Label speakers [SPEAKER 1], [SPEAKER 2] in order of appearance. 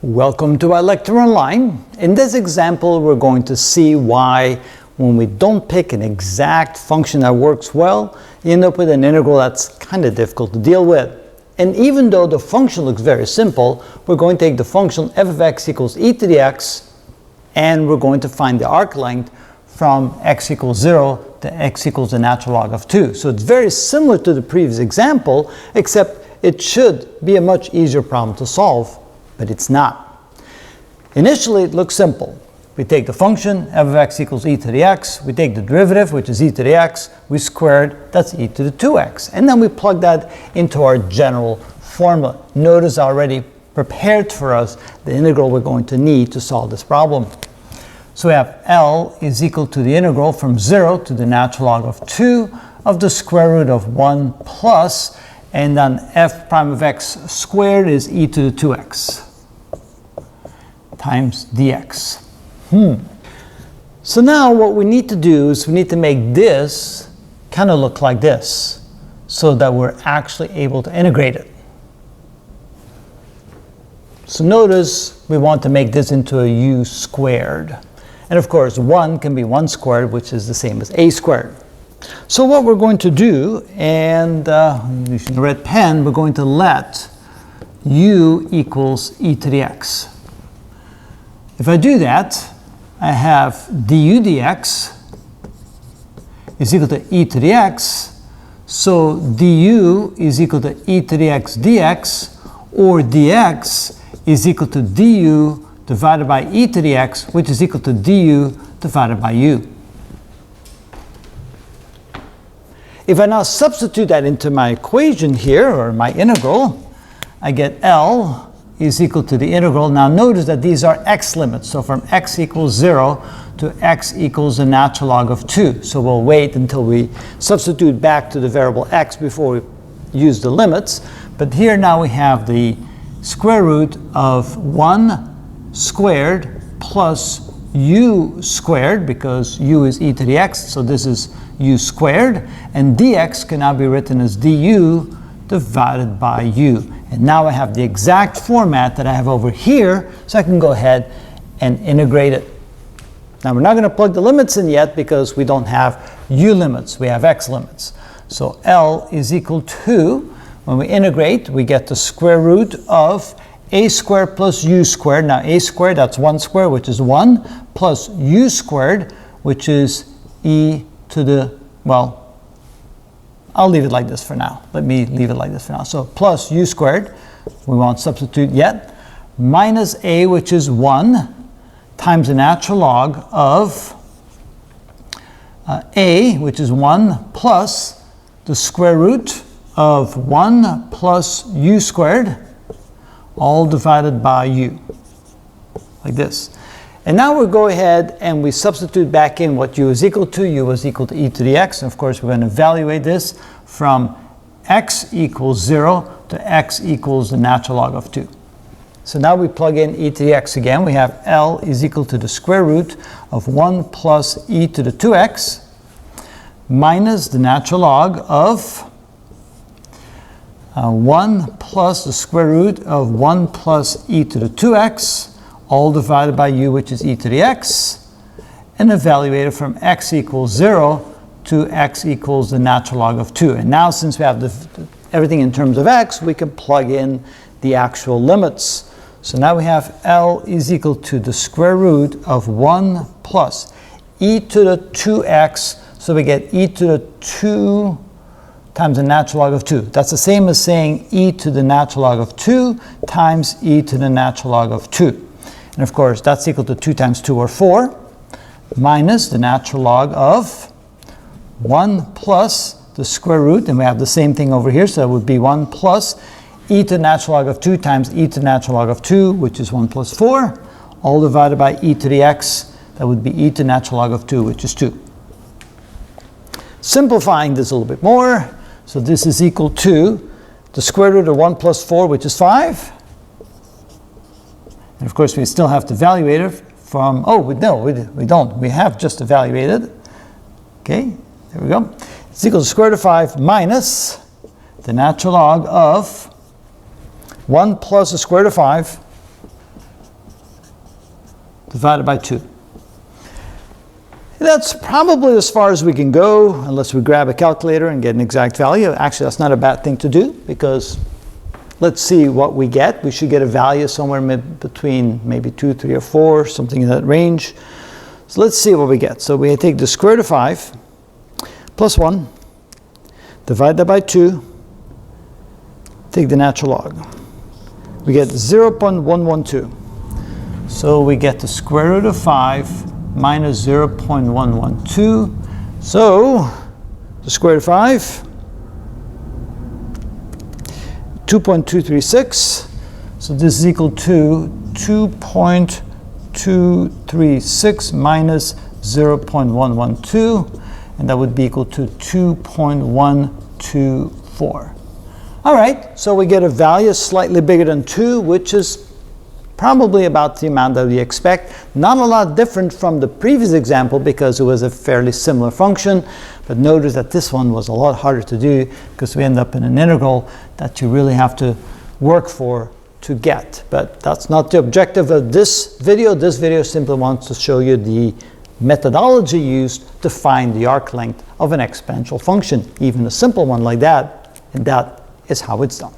[SPEAKER 1] Welcome to our lecture online. In this example, we're going to see why when we don't pick an exact function that works well, you end up with an integral that's kind of difficult to deal with. And even though the function looks very simple, we're going to take the function f of x equals e to the x, and we're going to find the arc length from x equals 0 to x equals the natural log of 2. So it's very similar to the previous example, except it should be a much easier problem to solve. But it's not. Initially, it looks simple. We take the function, f of x equals e to the x, we take the derivative, which is e to the x, we square it, that's e to the 2x. And then we plug that into our general formula. Notice I already prepared for us the integral we're going to need to solve this problem. So we have L is equal to the integral from 0 to the natural log of 2 of the square root of 1 plus, and then f prime of x squared is e to the 2x. Times dx. So now what we need to do is we need to make this kind of look like this so that we're actually able to integrate it. So notice we want to make this into a u squared. And of course 1 can be 1 squared, which is the same as a squared. So what we're going to do, and using the red pen, we're going to let u equals e to the x. If I do that, I have du dx is equal to e to the x, so du is equal to e to the x dx, or dx is equal to du divided by e to the x, which is equal to du divided by u. If I now substitute that into my equation here, or my integral, I get L is equal to the integral. Now notice that these are x limits. So from x equals 0 to x equals the natural log of 2. So we'll wait until we substitute back to the variable x before we use the limits. But here now we have the square root of 1 squared plus u squared, because u is e to the x, so this is u squared. And dx can now be written as du divided by u. And now I have the exact format that I have over here, so I can go ahead and integrate it. Now we're not going to plug the limits in yet because we don't have u limits, we have x limits. So L is equal to, when we integrate, we get the square root of a squared plus u squared. Now a squared, that's 1 squared, which is 1, plus u squared, which is e to the, well, I'll leave it like this for now. Let me leave it like this for now. So plus u squared, we won't substitute yet, minus a, which is 1, times the natural log of a, which is 1, plus the square root of 1 plus u squared, all divided by u, like this. And now we'll go ahead and we substitute back in what u is equal to. U is equal to e to the x. And of course, we're going to evaluate this from x equals 0 to x equals the natural log of 2. So now we plug in e to the x again. We have L is equal to the square root of 1 plus e to the 2x minus the natural log of 1 plus the square root of 1 plus e to the 2x, all divided by u, which is e to the x, and evaluate it from x equals 0 to x equals the natural log of 2. And now since we have everything in terms of x, we can plug in the actual limits. So now we have L is equal to the square root of 1 plus e to the 2x, so we get e to the 2 times the natural log of 2. That's the same as saying e to the natural log of 2 times e to the natural log of 2. And of course, that's equal to 2 times 2, or 4, minus the natural log of 1 plus the square root, and we have the same thing over here, so it would be 1 plus e to the natural log of 2 times e to the natural log of 2, which is 1 plus 4, all divided by e to the x, that would be e to the natural log of 2, which is 2. Simplifying this a little bit more, so this is equal to the square root of 1 plus 4, which is 5. And of course, we still have to evaluate it from, we don't. We have just evaluated. Okay, there we go. It's equal to the square root of 5 minus the natural log of 1 plus the square root of 5 divided by 2. That's probably as far as we can go, unless we grab a calculator and get an exact value. Actually, that's not a bad thing to do, because let's see what we get. We should get a value somewhere between maybe 2, 3, or 4, something in that range. So let's see what we get. So we take the square root of 5 plus 1, divide that by 2, take the natural log. We get 0.112. So we get the square root of 5 minus 0.112. So the square root of 5, 2.236. So this is equal to 2.236 minus 0.112, and that would be equal to 2.124. All right, so we get a value slightly bigger than 2, which is probably about the amount that we expect. Not a lot different from the previous example because it was a fairly similar function, but notice that this one was a lot harder to do because we end up in an integral that you really have to work for to get. But that's not the objective of this video. This video simply wants to show you the methodology used to find the arc length of an exponential function, even a simple one like that, and that is how it's done.